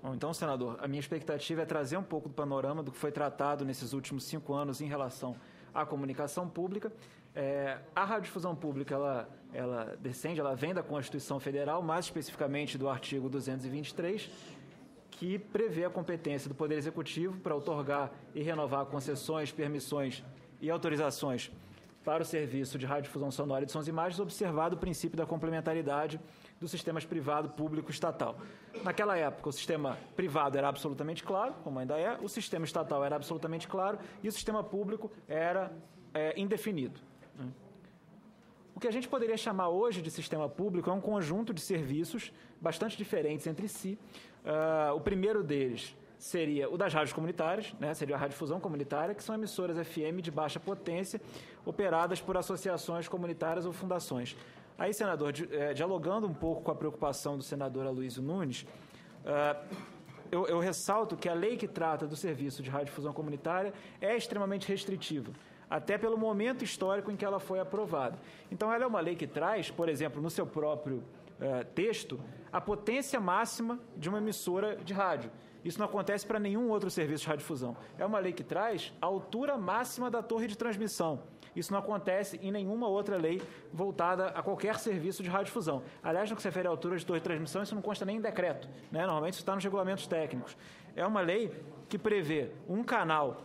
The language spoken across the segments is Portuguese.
Bom, então, senador, a minha expectativa é trazer um pouco do panorama do que foi tratado nesses últimos 5 anos em relação à comunicação pública. A radiodifusão pública, ela vem da Constituição Federal, mais especificamente do artigo 223, que prevê a competência do Poder Executivo para outorgar e renovar concessões, permissões e autorizações para o serviço de radiodifusão sonora e de sons e imagens, observado o princípio da complementaridade dos sistemas privado, público e estatal. Naquela época, o sistema privado era absolutamente claro, como ainda é, o sistema estatal era absolutamente claro e o sistema público era indefinido. O que a gente poderia chamar hoje de sistema público é um conjunto de serviços bastante diferentes entre si. O primeiro deles seria o das rádios comunitárias, né? Seria a radiodifusão comunitária, que são emissoras FM de baixa potência, operadas por associações comunitárias ou fundações. Aí, senador, dialogando um pouco com a preocupação do senador Aloysio Nunes, eu ressalto que a lei que trata do serviço de radiodifusão comunitária é extremamente restritiva, até pelo momento histórico em que ela foi aprovada. Então, ela é uma lei que traz, por exemplo, no seu próprio texto, a potência máxima de uma emissora de rádio. Isso não acontece para nenhum outro serviço de radiodifusão. É uma lei que traz a altura máxima da torre de transmissão. Isso não acontece em nenhuma outra lei voltada a qualquer serviço de radiodifusão. Aliás, no que se refere à altura de torre de transmissão, isso não consta nem em decreto, né? Normalmente isso está nos regulamentos técnicos. É uma lei que prevê um canal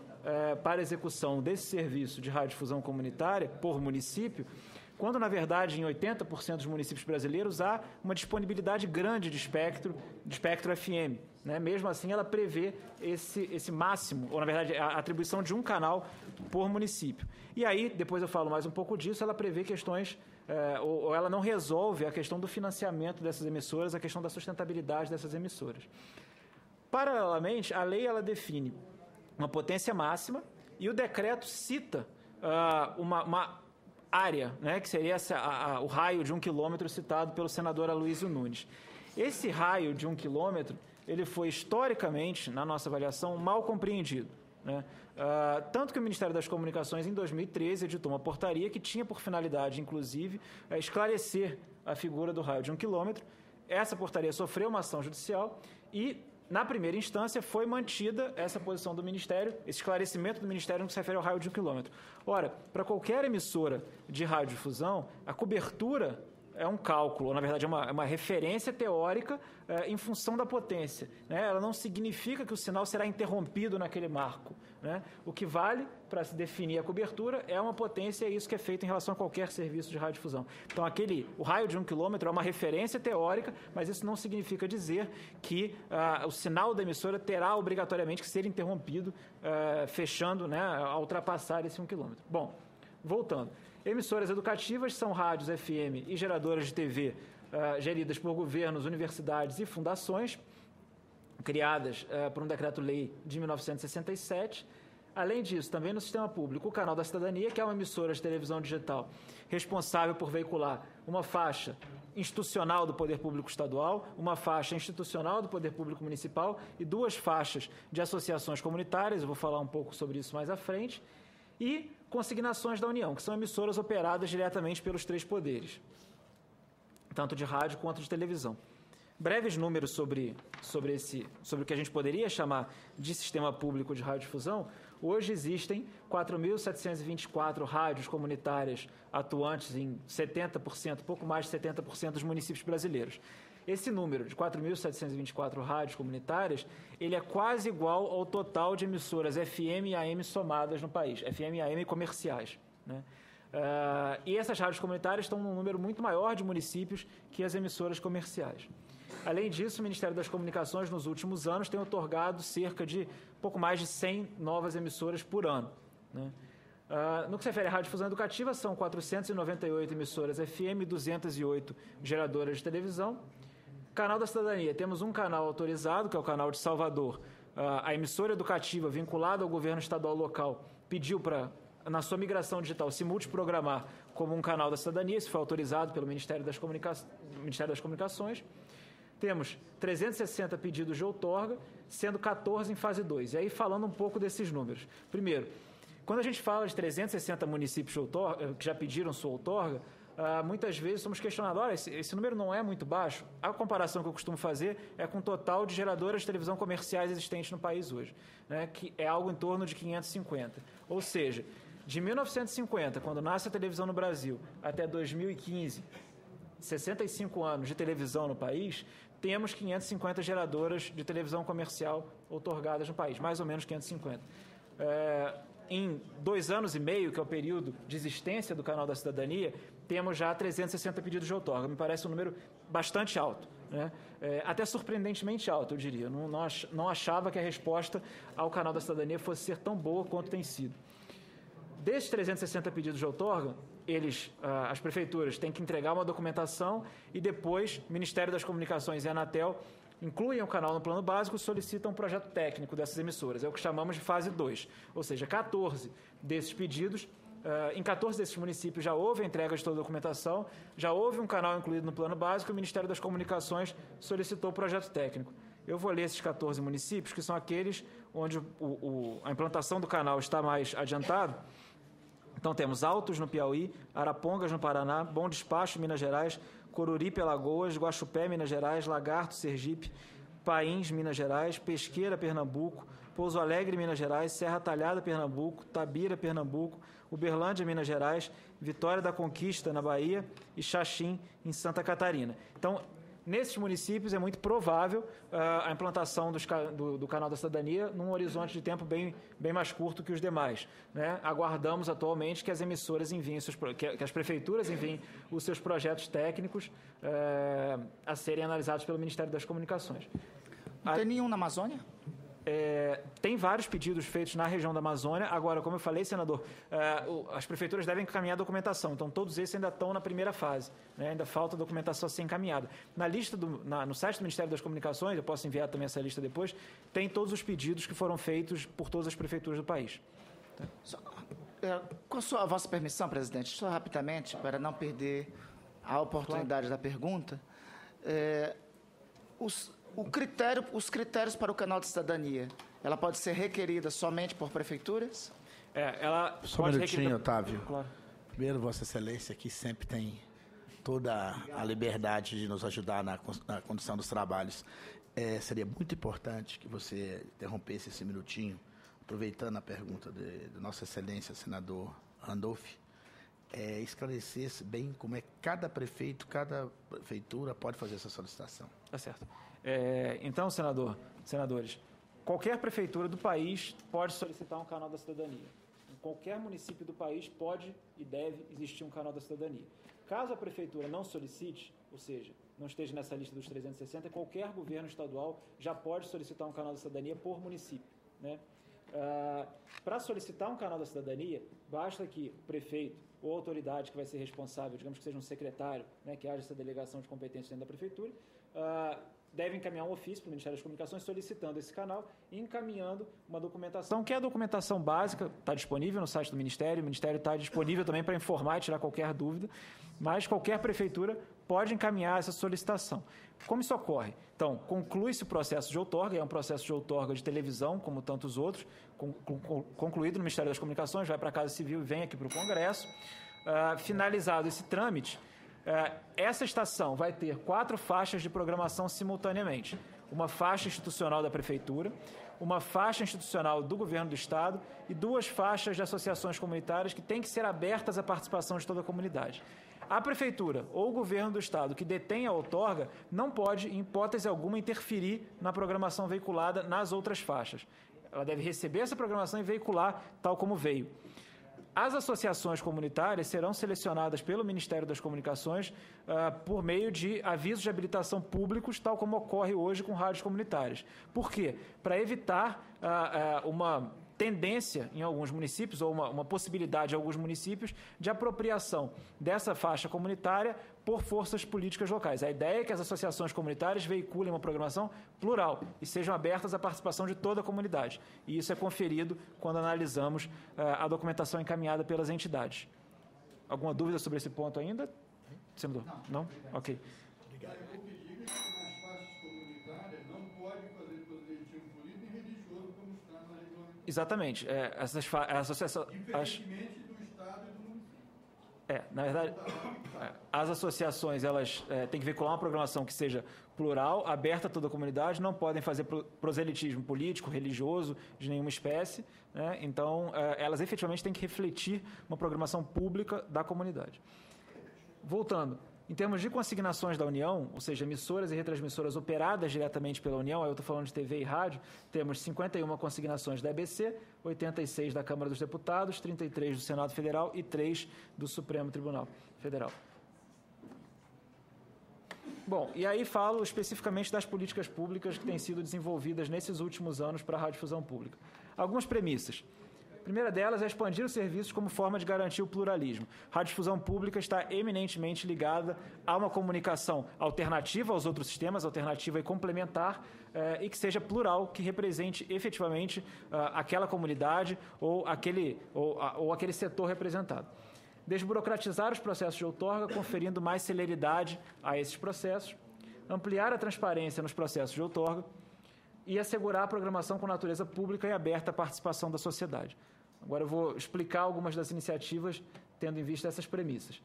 para execução desse serviço de radiodifusão comunitária por município, quando, na verdade, em 80% dos municípios brasileiros há uma disponibilidade grande de espectro FM. Né? Mesmo assim, ela prevê esse máximo, ou, na verdade, a atribuição de um canal por município. E aí, depois eu falo mais um pouco disso, ela prevê questões, ou ela não resolve a questão do financiamento dessas emissoras, a questão da sustentabilidade dessas emissoras. Paralelamente, a lei ela define uma potência máxima e o decreto cita uma área, né, que seria o raio de 1 quilômetro citado pelo senador Aloysio Nunes. Esse raio de 1 quilômetro, ele foi historicamente, na nossa avaliação, mal compreendido. Né? Tanto que o Ministério das Comunicações, em 2013, editou uma portaria que tinha por finalidade, inclusive, esclarecer a figura do raio de 1 quilômetro. Essa portaria sofreu uma ação judicial e, na primeira instância, foi mantida essa posição do Ministério, esse esclarecimento do Ministério no que se refere ao raio de 1 quilômetro. Ora, para qualquer emissora de radiodifusão, a cobertura é um cálculo, ou, na verdade, é uma referência teórica em função da potência. Né? Ela não significa que o sinal será interrompido naquele marco. Né? O que vale para se definir a cobertura é uma potência, e é isso que é feito em relação a qualquer serviço de radiodifusão. Então, o raio de 1 quilômetro é uma referência teórica, mas isso não significa dizer que o sinal da emissora terá obrigatoriamente que ser interrompido, fechando, né, ao ultrapassar esse 1 quilômetro. Bom, voltando. Emissoras educativas são rádios FM e geradoras de TV geridas por governos, universidades e fundações, criadas por um decreto-lei de 1967. Além disso, também no sistema público, o Canal da Cidadania, que é uma emissora de televisão digital responsável por veicular uma faixa institucional do poder público estadual, uma faixa institucional do poder público municipal e 2 faixas de associações comunitárias, eu vou falar um pouco sobre isso mais à frente, e consignações da União, que são emissoras operadas diretamente pelos 3 poderes, tanto de rádio quanto de televisão. Breves números sobre o que a gente poderia chamar de sistema público de radiodifusão. Hoje existem 4.724 rádios comunitárias atuantes em 70%, pouco mais de 70% dos municípios brasileiros. Esse número de 4.724 rádios comunitárias, ele é quase igual ao total de emissoras FM e AM somadas no país, FM e AM comerciais. Né? E essas rádios comunitárias estão num número muito maior de municípios que as emissoras comerciais. Além disso, o Ministério das Comunicações, nos últimos anos, tem outorgado cerca de pouco mais de 100 novas emissoras por ano. Né? No que se refere à radiodifusão educativa, são 498 emissoras FM e 208 geradoras de televisão. Canal da Cidadania, temos um canal autorizado, que é o canal de Salvador. A emissora educativa vinculada ao governo estadual local pediu para, na sua migração digital, se multiprogramar como um canal da cidadania. Isso foi autorizado pelo Ministério das Comunicações. Temos 360 pedidos de outorga, sendo 14 em fase 2. E aí, falando um pouco desses números. Primeiro, quando a gente fala de 360 municípios que já pediram sua outorga, muitas vezes somos questionados, olha, esse número não é muito baixo. A comparação que eu costumo fazer é com o total de geradoras de televisão comerciais existentes no país hoje, né, que é algo em torno de 550. Ou seja, de 1950, quando nasce a televisão no Brasil, até 2015, 65 anos de televisão no país, temos 550 geradoras de televisão comercial outorgadas no país, mais ou menos 550. Em 2 anos e meio, que é o período de existência do Canal da Cidadania, temos já 360 pedidos de outorga. Me parece um número bastante alto, né? Até surpreendentemente alto, eu diria. Não achava que a resposta ao Canal da Cidadania fosse ser tão boa quanto tem sido. Desses 360 pedidos de outorga, as prefeituras têm que entregar uma documentação e depois o Ministério das Comunicações e a Anatel incluem o canal no plano básico e solicitam um projeto técnico dessas emissoras. É o que chamamos de fase 2. Ou seja, 14 desses pedidos, em 14 desses municípios já houve a entrega de toda a documentação, já houve um canal incluído no plano básico e o Ministério das Comunicações solicitou o projeto técnico. Eu vou ler esses 14 municípios, que são aqueles onde a implantação do canal está mais adiantada. Então, temos Altos, no Piauí, Arapongas, no Paraná, Bom Despacho, Minas Gerais, Coruripe, Alagoas, Guaxupé, Minas Gerais, Lagarto, Sergipe, Pains, Minas Gerais, Pesqueira, Pernambuco, Pouso Alegre, Minas Gerais, Serra Talhada, Pernambuco, Tabira, Pernambuco, Uberlândia, Minas Gerais, Vitória da Conquista, na Bahia, e Xaxim, em Santa Catarina. Então, nesses municípios é muito provável a implantação do Canal da Cidadania num horizonte de tempo bem mais curto que os demais, né? Aguardamos atualmente que as emissoras enviem, que as prefeituras enviem os seus projetos técnicos a serem analisados pelo Ministério das Comunicações. Não tem nenhum na Amazônia? Tem vários pedidos feitos na região da Amazônia. Agora, como eu falei, senador, as prefeituras devem encaminhar a documentação. Então, todos esses ainda estão na primeira fase, né? Ainda falta documentação a ser encaminhada. Na lista no site do Ministério das Comunicações, eu posso enviar também essa lista depois, tem todos os pedidos que foram feitos por todas as prefeituras do país. Com a vossa permissão, presidente, só rapidamente, para não perder a oportunidade da pergunta, os critérios para o canal de cidadania, ela pode ser requerida somente por prefeituras? Só um minutinho, Otávio. Claro. Primeiro, Vossa Excelência aqui sempre tem toda a liberdade de nos ajudar na condução dos trabalhos. Seria muito importante que você interrompesse esse minutinho, aproveitando a pergunta de Nossa Excelência, senador Randolph, esclarecesse bem como é que cada prefeitura pode fazer essa solicitação. Tá certo. Então, senadores, qualquer prefeitura do país pode solicitar um canal da cidadania. Em qualquer município do país pode e deve existir um canal da cidadania. Caso a prefeitura não solicite, ou seja, não esteja nessa lista dos 360, qualquer governo estadual já pode solicitar um canal da cidadania por município, né? Para solicitar um canal da cidadania, basta que o prefeito ou a autoridade que vai ser responsável, digamos que seja um secretário, né, que haja essa delegação de competência dentro da prefeitura, deve encaminhar um ofício para o Ministério das Comunicações solicitando esse canal e encaminhando uma documentação, que é a documentação básica, está disponível no site do Ministério, o Ministério está disponível também para informar e tirar qualquer dúvida, mas qualquer prefeitura pode encaminhar essa solicitação. Como isso ocorre? Então, conclui-se o processo de outorga, é um processo de outorga de televisão, como tantos outros, concluído no Ministério das Comunicações, vai para a Casa Civil e vem aqui para o Congresso. Finalizado esse trâmite, essa estação vai ter 4 faixas de programação simultaneamente. Uma faixa institucional da Prefeitura, uma faixa institucional do Governo do Estado e 2 faixas de associações comunitárias que têm que ser abertas à participação de toda a comunidade. A Prefeitura ou o Governo do Estado que detém a outorga não pode, em hipótese alguma, interferir na programação veiculada nas outras faixas. Ela deve receber essa programação e veicular tal como veio. As associações comunitárias serão selecionadas pelo Ministério das Comunicações por meio de avisos de habilitação públicos, tal como ocorre hoje com rádios comunitárias. Por quê? Para evitar uma tendência em alguns municípios, ou uma possibilidade em alguns municípios, de apropriação dessa faixa comunitária por forças políticas locais. A ideia é que as associações comunitárias veiculem uma programação plural e sejam abertas à participação de toda a comunidade. E isso é conferido quando analisamos a documentação encaminhada pelas entidades. Alguma dúvida sobre esse ponto ainda? Senador? Não? Ok. Exatamente. Diferentemente do Estado e do município. Na verdade, as associações, elas têm que veicular uma programação que seja plural, aberta a toda a comunidade, não podem fazer proselitismo político, religioso, de nenhuma espécie, né? Então, elas efetivamente têm que refletir uma programação pública da comunidade. Voltando, em termos de consignações da União, ou seja, emissoras e retransmissoras operadas diretamente pela União, aí eu estou falando de TV e rádio, temos 51 consignações da EBC, 86 da Câmara dos Deputados, 33 do Senado Federal e 3 do Supremo Tribunal Federal. Bom, e aí falo especificamente das políticas públicas que têm sido desenvolvidas nesses últimos anos para a radiodifusão pública. Algumas premissas. A primeira delas é expandir os serviços como forma de garantir o pluralismo. A radiodifusão pública está eminentemente ligada a uma comunicação alternativa aos outros sistemas, alternativa e complementar, e que seja plural, que represente efetivamente aquela comunidade ou aquele setor representado. Desburocratizar os processos de outorga, conferindo mais celeridade a esses processos, ampliar a transparência nos processos de outorga e assegurar a programação com natureza pública e aberta à participação da sociedade. Agora eu vou explicar algumas das iniciativas tendo em vista essas premissas.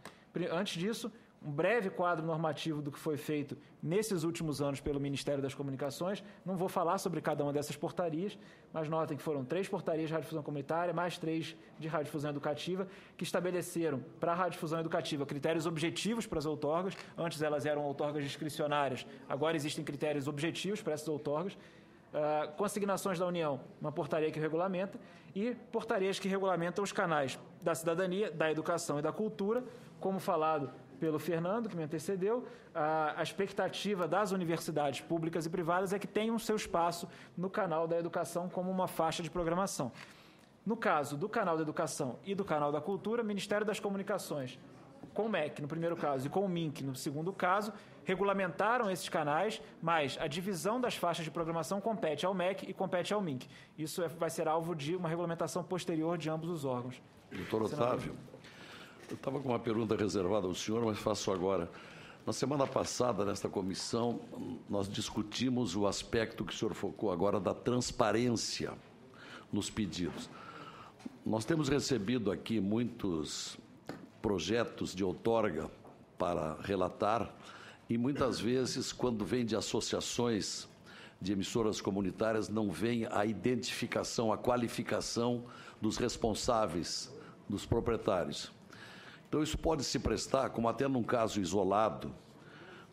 Antes disso, um breve quadro normativo do que foi feito nesses últimos anos pelo Ministério das Comunicações. Não vou falar sobre cada uma dessas portarias, mas notem que foram 3 portarias de radiodifusão comunitária, mais 3 de radiodifusão educativa, que estabeleceram para a radiodifusão educativa critérios objetivos para as outorgas. Antes elas eram outorgas discricionárias, agora existem critérios objetivos para essas outorgas. Consignações da União, uma portaria que regulamenta, e portarias que regulamentam os canais da cidadania, da educação e da cultura, como falado pelo Fernando, que me antecedeu. A expectativa das universidades públicas e privadas é que tenham seu espaço no canal da educação como uma faixa de programação. No caso do canal da educação e do canal da cultura, o Ministério das Comunicações, com o MEC no primeiro caso e com o MINC no segundo caso, regulamentaram esses canais, mas a divisão das faixas de programação compete ao MEC e compete ao MINC. Isso vai ser alvo de uma regulamentação posterior de ambos os órgãos. Doutor Otávio, eu estava com uma pergunta reservada ao senhor, mas faço agora. Na semana passada, nesta comissão, nós discutimos o aspecto que o senhor focou agora da transparência nos pedidos. Nós temos recebido aqui muitos projetos de outorga para relatar e muitas vezes, quando vem de associações de emissoras comunitárias, não vem a identificação, a qualificação dos responsáveis, dos proprietários. Então, isso pode se prestar, como até num caso isolado,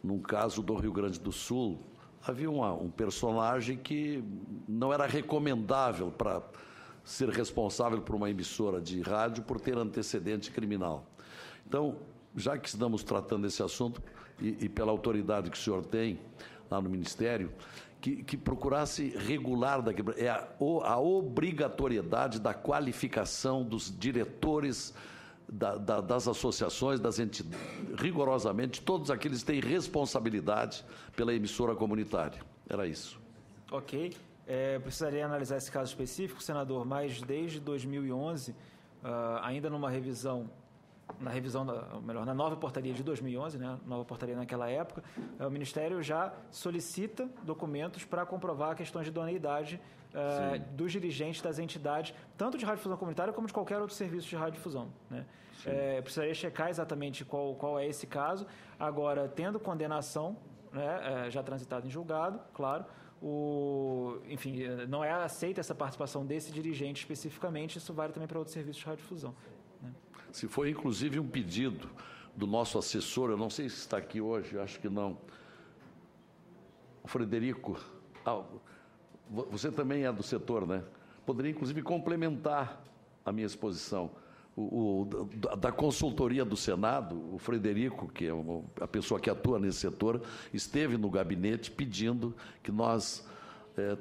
num caso do Rio Grande do Sul, havia um personagem que não era recomendável para ser responsável por uma emissora de rádio por ter antecedente criminal. Então, já que estamos tratando desse assunto, e pela autoridade que o senhor tem lá no Ministério, que procurasse regular a obrigatoriedade da qualificação dos diretores das associações, das entidades, rigorosamente, todos aqueles que têm responsabilidade pela emissora comunitária. Era isso. Ok. Precisaria analisar esse caso específico, senador, mas desde 2011, ainda numa revisão, na nova portaria de 2011, né, nova portaria naquela época, o Ministério já solicita documentos para comprovar questões de idoneidade dos dirigentes das entidades, tanto de radiodifusão comunitária como de qualquer outro serviço de radiodifusão, né? Precisaria checar exatamente qual é esse caso. Agora, tendo condenação, né, já transitada em julgado, claro, enfim, não é aceita essa participação desse dirigente especificamente, isso vale também para outros serviços de radiodifusão. Se foi, inclusive, um pedido do nosso assessor, eu não sei se está aqui hoje, acho que não, o Frederico, você também é do setor, né? Poderia, inclusive, complementar a minha exposição. Da consultoria do Senado, o Frederico, que é a pessoa que atua nesse setor, esteve no gabinete pedindo que nós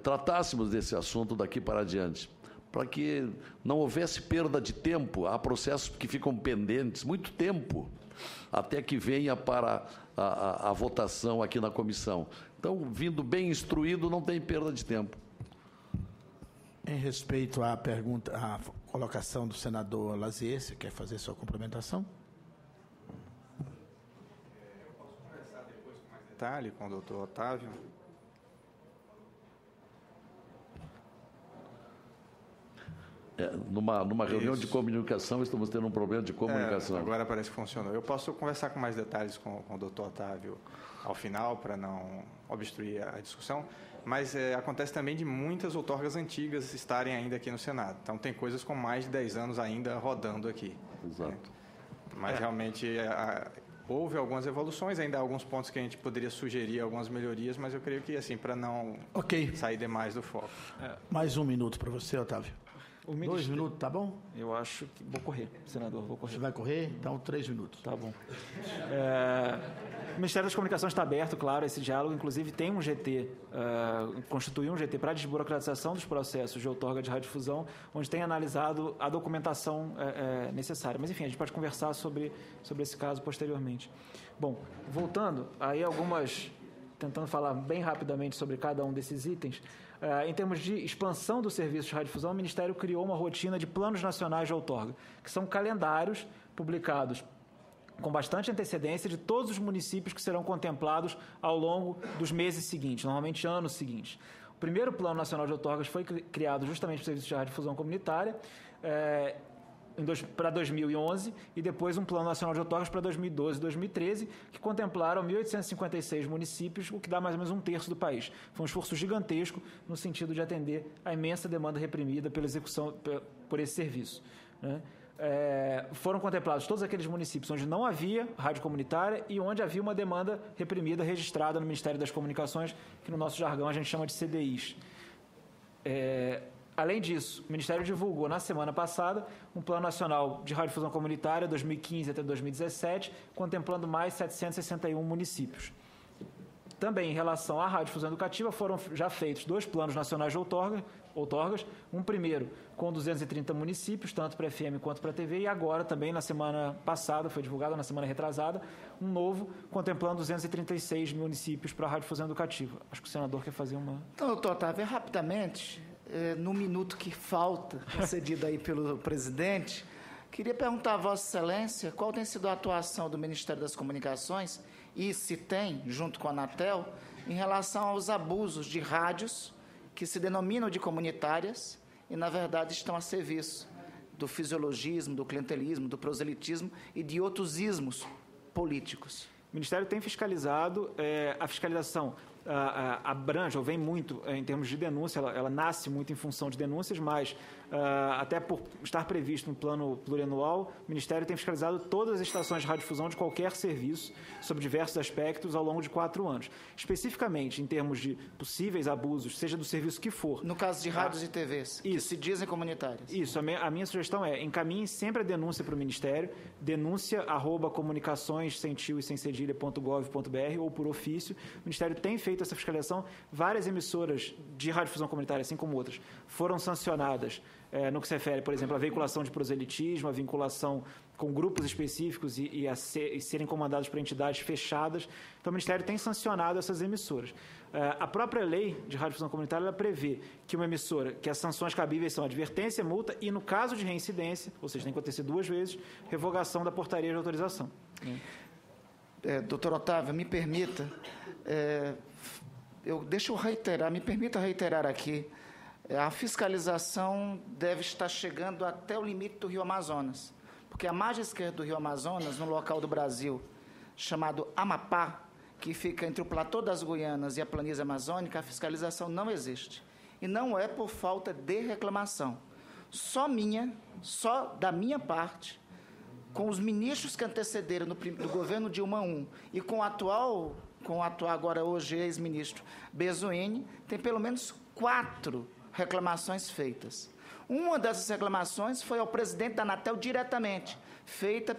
tratássemos desse assunto daqui para adiante, para que não houvesse perda de tempo. Há processos que ficam pendentes muito tempo até que venha para a votação aqui na comissão. Então, vindo bem instruído, não tem perda de tempo. Em respeito à pergunta, à colocação do senador Lazier, você quer fazer sua complementação? Eu posso conversar depois com mais detalhe com o doutor Otávio? Numa reunião de comunicação, estamos tendo um problema de comunicação. Agora parece que funcionou. Eu posso conversar com mais detalhes com o doutor Otávio ao final, para não obstruir a discussão, mas acontece também de muitas outorgas antigas estarem ainda aqui no Senado. Então, tem coisas com mais de 10 anos ainda rodando aqui. Exato. Mas, realmente, houve algumas evoluções, ainda há alguns pontos que a gente poderia sugerir algumas melhorias, mas eu creio que, assim, para não sair demais do foco. Mais um minuto para você, Otávio. 2 minutos, tá bom? Eu acho que vou correr, senador, vou correr. Você vai correr? Então, 3 minutos. Tá bom. O Ministério das Comunicações está aberto, claro, a esse diálogo. Inclusive, tem um GT, constituiu um GT para a desburocratização dos processos de outorga de radiodifusão, onde tem analisado a documentação necessária. Mas, enfim, a gente pode conversar sobre esse caso posteriormente. Bom, voltando, aí tentando falar bem rapidamente sobre cada um desses itens. Em termos de expansão do serviço de radiodifusão, o Ministério criou uma rotina de planos nacionais de outorga, que são calendários publicados com bastante antecedência de todos os municípios que serão contemplados ao longo dos meses seguintes, normalmente anos seguintes. O primeiro Plano Nacional de Outorgas foi criado justamente para o Serviço de Radiodifusão Comunitária, para 2011, e depois um Plano Nacional de Outorgas para 2012 e 2013, que contemplaram 1.856 municípios, o que dá mais ou menos um terço do país. Foi um esforço gigantesco no sentido de atender a imensa demanda reprimida pela execução por esse serviço, né? Foram contemplados todos aqueles municípios onde não havia rádio comunitária e onde havia uma demanda reprimida registrada no Ministério das Comunicações, que no nosso jargão a gente chama de CDIs. Além disso, o Ministério divulgou na semana passada um Plano Nacional de Radiodifusão Comunitária 2015 até 2017, contemplando mais 761 municípios. Também, em relação à radiodifusão educativa, foram já feitos 2 planos nacionais de outorgas, um primeiro com 230 municípios, tanto para FM quanto para TV, e agora também, na semana passada, foi divulgado na semana retrasada, um novo, contemplando 236 municípios para a radiodifusão educativa. Acho que o senador quer fazer uma... Então, doutor Otávio, rapidamente, no minuto que falta, concedido aí pelo presidente, queria perguntar a Vossa Excelência qual tem sido a atuação do Ministério das Comunicações e, se tem, junto com a Anatel, em relação aos abusos de rádios que se denominam de comunitárias e, na verdade, estão a serviço do fisiologismo, do clientelismo, do proselitismo e de outros ismos políticos. O Ministério tem fiscalizado, a fiscalização abrange ou vem muito em termos de denúncia, ela nasce muito em função de denúncias, mas até por estar previsto no plano plurianual, o Ministério tem fiscalizado todas as estações de radiodifusão de qualquer serviço sobre diversos aspectos ao longo de 4 anos. Especificamente em termos de possíveis abusos, seja do serviço que for. No caso de rádios e TVs, que se dizem comunitárias. Isso, a minha sugestão encaminhe sempre a denúncia para o Ministério, denúncia@comunicações.gov.br ou por ofício. O Ministério tem feito essa fiscalização. Várias emissoras de radiodifusão comunitária, assim como outras, foram sancionadas no que se refere, por exemplo, à veiculação de proselitismo, à vinculação com grupos específicos e serem comandados por entidades fechadas. Então, o Ministério tem sancionado essas emissoras. A própria lei de radiodifusão comunitária ela prevê que uma emissora, que as sanções cabíveis são advertência, multa e, no caso de reincidência, ou seja, tem que acontecer 2 vezes, revogação da portaria de autorização. Doutor Otávio, me permita, me permita reiterar aqui, a fiscalização deve estar chegando até o limite do Rio Amazonas, porque a margem esquerda do Rio Amazonas, no local do Brasil chamado Amapá, que fica entre o platô das Guianas e a planície amazônica, a fiscalização não existe. E não é por falta de reclamação. Só da minha parte, com os ministros que antecederam do governo Dilma I e com o atual agora hoje ex-ministro Bezuini, tem pelo menos 4 reclamações feitas. Uma dessas reclamações foi ao presidente da Anatel diretamente, feita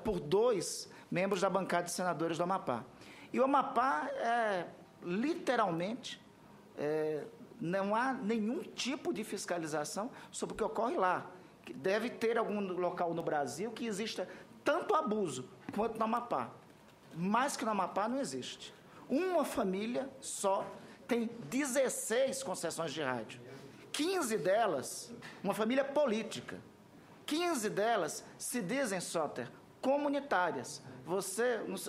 por 2 membros da bancada de senadores do Amapá. E o Amapá, literalmente, não há nenhum tipo de fiscalização sobre o que ocorre lá. Deve ter algum local no Brasil que exista tanto abuso quanto no Amapá. Mais que no Amapá não existe. Uma família só tem 16 concessões de rádio. 15 delas, uma família política. 15 delas se dizem, Soter, comunitárias.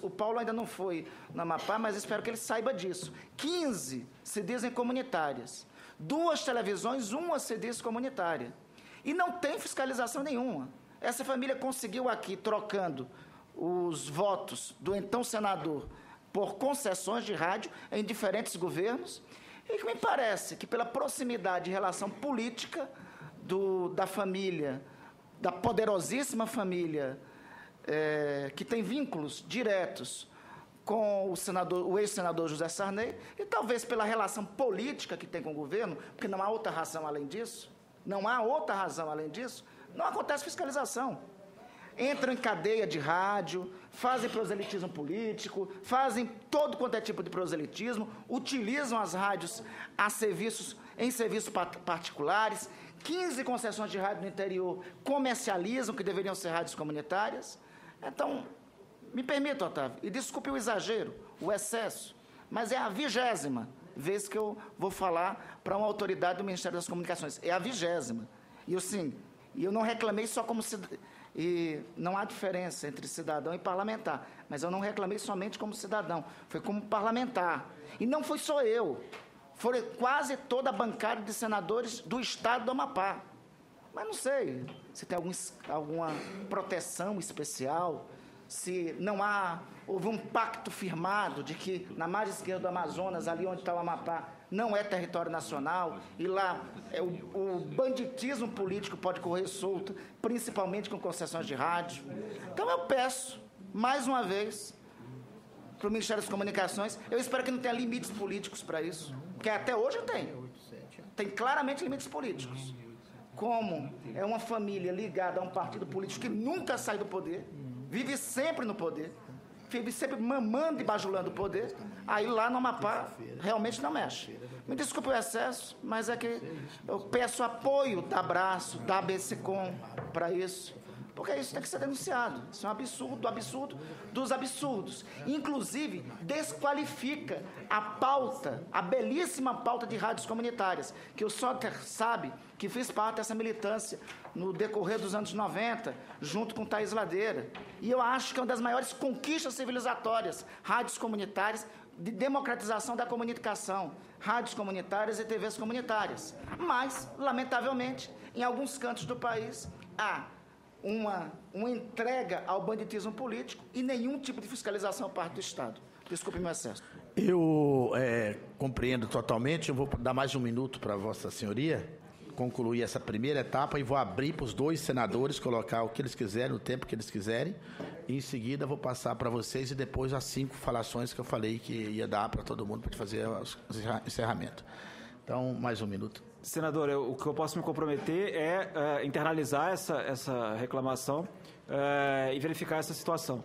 O Paulo ainda não foi no Amapá, mas espero que ele saiba disso. 15 se dizem comunitárias. 2 televisões, uma se diz comunitária. E não tem fiscalização nenhuma. Essa família conseguiu aqui, trocando os votos do então senador por concessões de rádio em diferentes governos, e que me parece que pela proximidade e relação política da família, da poderosíssima família, que tem vínculos diretos com o ex-senador José Sarney, e talvez pela relação política que tem com o governo, porque não há outra razão além disso, não acontece fiscalização. Entram em cadeia de rádio, fazem proselitismo político, fazem todo quanto é tipo de proselitismo, utilizam as rádios em serviços particulares, 15 concessões de rádio no interior comercializam, que deveriam ser rádios comunitárias. Então, me permita, Otávio, e desculpe o exagero, o excesso, mas é a 20ª vez que eu vou falar para uma autoridade do Ministério das Comunicações. É a 20ª. E eu não reclamei só como cidadão, e não há diferença entre cidadão e parlamentar, mas eu não reclamei somente como cidadão, foi como parlamentar. E não foi só eu, foi quase toda a bancada de senadores do estado do Amapá. Mas não sei se tem alguma proteção especial, se houve um pacto firmado de que na margem esquerda do Amazonas, ali onde está o Amapá, não é território nacional, e lá o banditismo político pode correr solto, principalmente com concessões de rádio. Então eu peço, mais uma vez, para o Ministério das Comunicações, eu espero que não tenha limites políticos para isso, porque até hoje tem claramente limites políticos. Como é uma família ligada a um partido político que nunca sai do poder, vive sempre no poder, vive sempre mamando e bajulando o poder, aí lá no Amapá realmente não mexe. Me desculpe o excesso, mas é que eu peço apoio da Abraço, da ABCCom para isso, porque isso tem que ser denunciado. Isso é um absurdo dos absurdos. Inclusive, desqualifica a pauta, a belíssima pauta de rádios comunitárias, que o Soter sabe que fiz parte dessa militância no decorrer dos anos 90, junto com Thaís Ladeira. E eu acho que é uma das maiores conquistas civilizatórias, rádios comunitárias, de democratização da comunicação, rádios comunitárias e TVs comunitárias. Mas, lamentavelmente, em alguns cantos do país, há uma entrega ao banditismo político e nenhum tipo de fiscalização por parte do Estado. Desculpe meu excesso. Eu compreendo totalmente. Eu vou dar mais de um minuto para Vossa Senhoria concluir essa primeira etapa e vou abrir para os 2 senadores colocar o que eles quiserem, o tempo que eles quiserem. E em seguida vou passar para vocês e depois as 5 falações que eu falei que ia dar para todo mundo para fazer o encerramento. Então, mais um minuto. Senador, o que eu posso me comprometer é internalizar essa reclamação e verificar essa situação.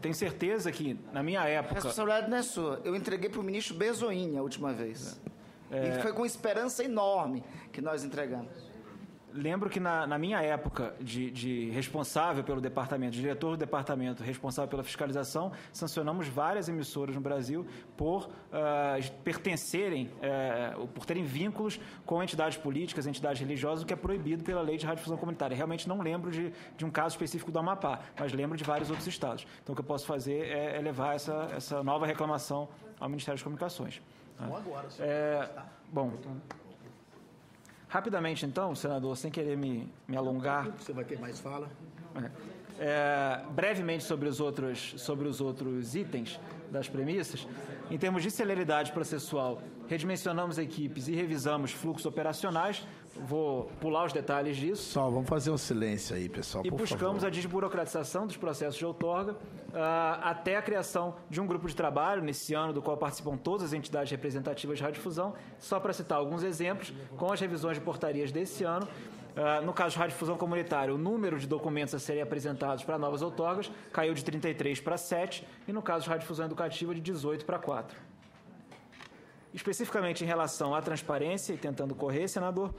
Tenho certeza que, na minha época... A responsabilidade não é sua. Eu entreguei para o ministro Bezoin a última vez. E foi com esperança enorme que nós entregamos. Lembro que na minha época de responsável pelo departamento, diretor do departamento responsável pela fiscalização, sancionamos várias emissoras no Brasil por pertencerem, por terem vínculos com entidades políticas, entidades religiosas, o que é proibido pela lei de radiodifusão comunitária. Realmente não lembro de um caso específico do Amapá, mas lembro de vários outros estados. Então o que eu posso fazer é levar essa nova reclamação ao Ministério das Comunicações. Bom, agora, bom, rapidamente, então, senador, sem querer me alongar... Você vai ter mais fala? Brevemente sobre os outros itens das premissas, em termos de celeridade processual, redimensionamos equipes e revisamos fluxos operacionais. Vou pular os detalhes disso. Só, vamos fazer um silêncio aí, pessoal, por favor. E buscamos a desburocratização dos processos de outorga, até a criação de um grupo de trabalho, nesse ano, do qual participam todas as entidades representativas de radiodifusão, só para citar alguns exemplos, com as revisões de portarias desse ano. No caso de radiodifusão comunitária, o número de documentos a serem apresentados para novas outorgas caiu de 33 para 7, e no caso de radiodifusão educativa, de 18 para 4. Especificamente em relação à transparência, e tentando correr, senador,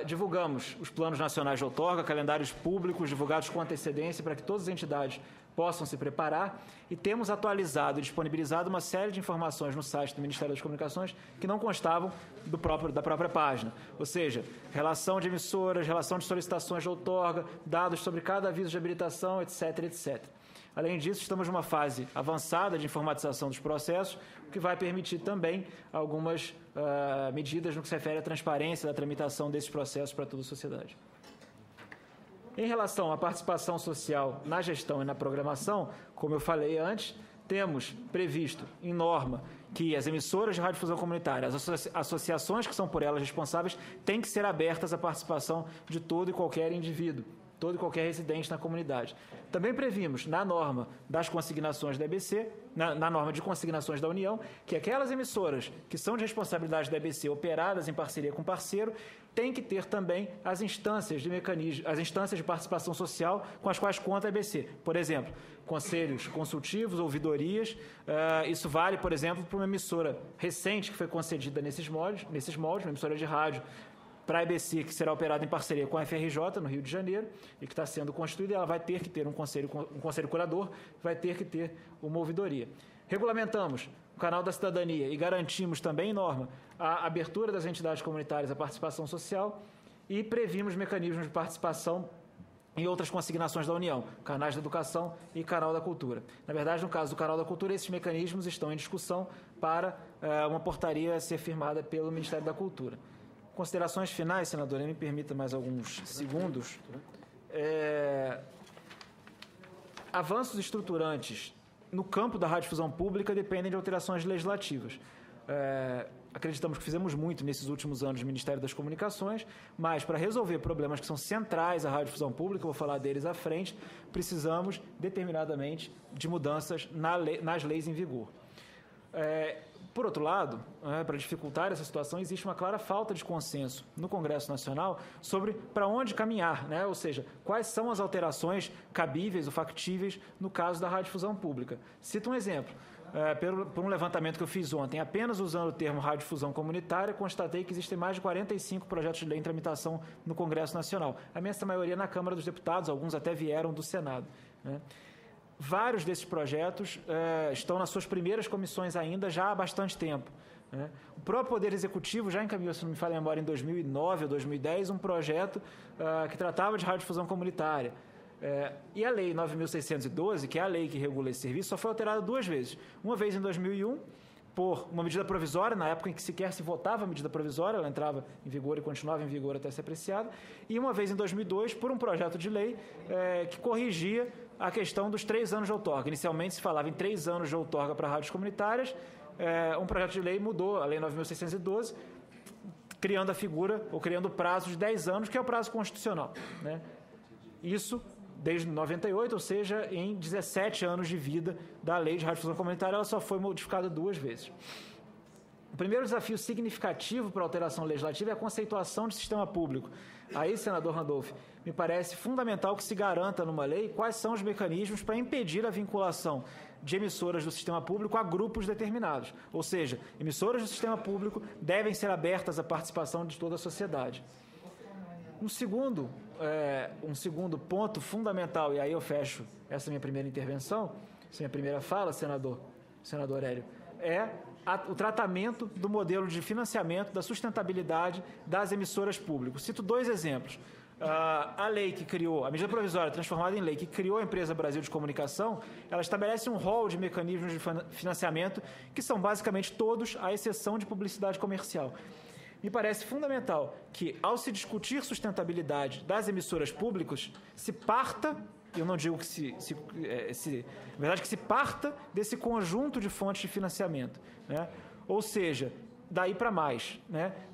divulgamos os planos nacionais de outorga, calendários públicos divulgados com antecedência para que todas as entidades possam se preparar, e temos atualizado e disponibilizado uma série de informações no site do Ministério das Comunicações que não constavam da própria página, ou seja, relação de emissoras, relação de solicitações de outorga, dados sobre cada aviso de habilitação, etc., etc. Além disso, estamos numa fase avançada de informatização dos processos, o que vai permitir também algumas medidas no que se refere à transparência da tramitação desses processos para toda a sociedade. Em relação à participação social na gestão e na programação, como eu falei antes, temos previsto em norma que as emissoras de radiodifusão comunitária, as associações que são por elas responsáveis, têm que ser abertas à participação de todo e qualquer indivíduo, todo e qualquer residente na comunidade. Também previmos, na norma das consignações da EBC, na norma de consignações da União, que aquelas emissoras que são de responsabilidade da EBC operadas em parceria com parceiro, têm que ter também as instâncias de mecanismo, as instâncias de participação social com as quais conta a EBC. Por exemplo, conselhos consultivos, ouvidorias. Isso vale, por exemplo, para uma emissora recente que foi concedida nesses moldes, uma emissora de rádio para a EBC, que será operada em parceria com a FRJ, no Rio de Janeiro, e que está sendo construída, ela vai ter que ter um conselho curador, vai ter que ter uma ouvidoria. Regulamentamos o canal da cidadania e garantimos também, em norma, a abertura das entidades comunitárias à participação social e previmos mecanismos de participação em outras consignações da União, canais da educação e canal da cultura. Na verdade, no caso do canal da cultura, esses mecanismos estão em discussão para uma portaria ser firmada pelo Ministério da Cultura. Considerações finais, senadora, me permita mais alguns segundos. Avanços estruturantes no campo da radiodifusão pública dependem de alterações legislativas. Acreditamos que fizemos muito nesses últimos anos no Ministério das Comunicações, mas para resolver problemas que são centrais à radiodifusão pública, vou falar deles à frente, precisamos determinadamente de mudanças nas leis em vigor. Por outro lado, para dificultar essa situação, existe uma clara falta de consenso no Congresso Nacional sobre para onde caminhar, ou seja, quais são as alterações cabíveis ou factíveis no caso da radiodifusão pública. Cito um exemplo. Por um levantamento que eu fiz ontem, apenas usando o termo radiodifusão comunitária, constatei que existem mais de 45 projetos de lei em tramitação no Congresso Nacional. A imensa maioria na Câmara dos Deputados, alguns até vieram do Senado. Vários desses projetos estão nas suas primeiras comissões ainda, já há bastante tempo. O próprio Poder Executivo já encaminhou, se não me falha a memória, em 2009 ou 2010, um projeto que tratava de radiodifusão comunitária. E a Lei 9.612, que é a lei que regula esse serviço, só foi alterada 2 vezes. Uma vez em 2001, por uma medida provisória, na época em que sequer se votava a medida provisória, ela entrava em vigor e continuava em vigor até ser apreciada, e uma vez em 2002, por um projeto de lei que corrigia a questão dos 3 anos de outorga. Inicialmente se falava em 3 anos de outorga para rádios comunitárias, um projeto de lei mudou a Lei 9.612, criando a figura, ou criando o prazo de 10 anos, que é o prazo constitucional. Isso desde 98, ou seja, em 17 anos de vida da Lei de Radiodifusão Comunitária, ela só foi modificada 2 vezes. O primeiro desafio significativo para a alteração legislativa é a conceituação de sistema público. Aí, senador Randolph, me parece fundamental que se garanta numa lei quais são os mecanismos para impedir a vinculação de emissoras do sistema público a grupos determinados. Ou seja, emissoras do sistema público devem ser abertas à participação de toda a sociedade. Um segundo ponto fundamental, e aí eu fecho essa minha primeira intervenção, essa minha primeira fala, senador Hélio, é o tratamento do modelo de financiamento, da sustentabilidade das emissoras públicas. Cito 2 exemplos. A lei que criou, a medida provisória transformada em lei que criou a Empresa Brasil de Comunicação, ela estabelece um rol de mecanismos de financiamento que são basicamente todos, à exceção de publicidade comercial. Me parece fundamental que, ao se discutir sustentabilidade das emissoras públicas, se parta, eu não digo que na verdade que se parta desse conjunto de fontes de financiamento, Ou seja, daí para mais,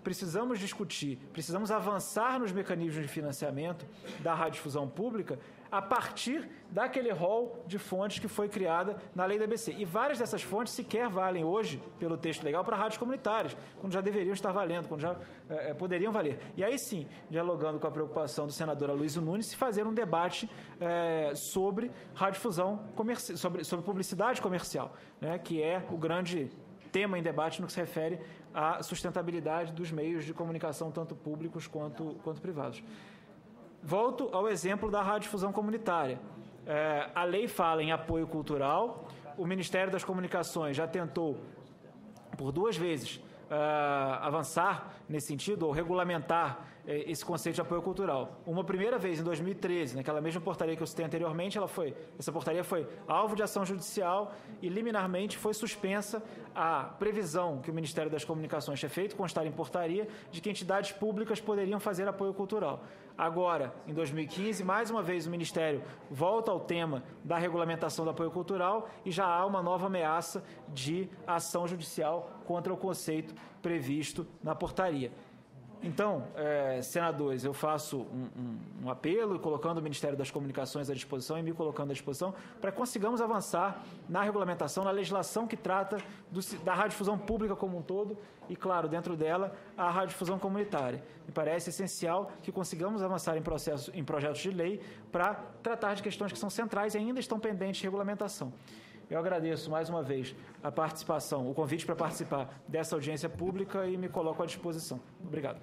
Precisamos discutir, precisamos avançar nos mecanismos de financiamento da radiodifusão pública a partir daquele rol de fontes que foi criada na lei da EBC. E várias dessas fontes sequer valem hoje, pelo texto legal, para rádios comunitárias, quando já deveriam estar valendo, quando já poderiam valer. E aí sim, dialogando com a preocupação do senador Aloysio Nunes, se fazer um debate sobre radiodifusão, sobre publicidade comercial, que é o grande tema em debate no que se refere à sustentabilidade dos meios de comunicação, tanto públicos quanto privados. Volto ao exemplo da radiodifusão comunitária. A lei fala em apoio cultural, o Ministério das Comunicações já tentou, por 2 vezes, avançar nesse sentido, ou regulamentar esse conceito de apoio cultural. Uma primeira vez, em 2013, naquela mesma portaria que eu citei anteriormente, essa portaria foi alvo de ação judicial e, liminarmente, foi suspensa a previsão que o Ministério das Comunicações tinha feito constar em portaria de que entidades públicas poderiam fazer apoio cultural. Agora, em 2015, mais uma vez o Ministério volta ao tema da regulamentação do apoio cultural e já há uma nova ameaça de ação judicial contra o conceito previsto na portaria. Então, senadores, eu faço um apelo, colocando o Ministério das Comunicações à disposição e me colocando à disposição, para que consigamos avançar na regulamentação, na legislação que trata da radiodifusão pública como um todo e, claro, dentro dela, a radiodifusão comunitária. Me parece essencial que consigamos avançar em projetos de lei para tratar de questões que são centrais e ainda estão pendentes de regulamentação. Eu agradeço mais uma vez a participação, o convite para participar dessa audiência pública e me coloco à disposição. Obrigado.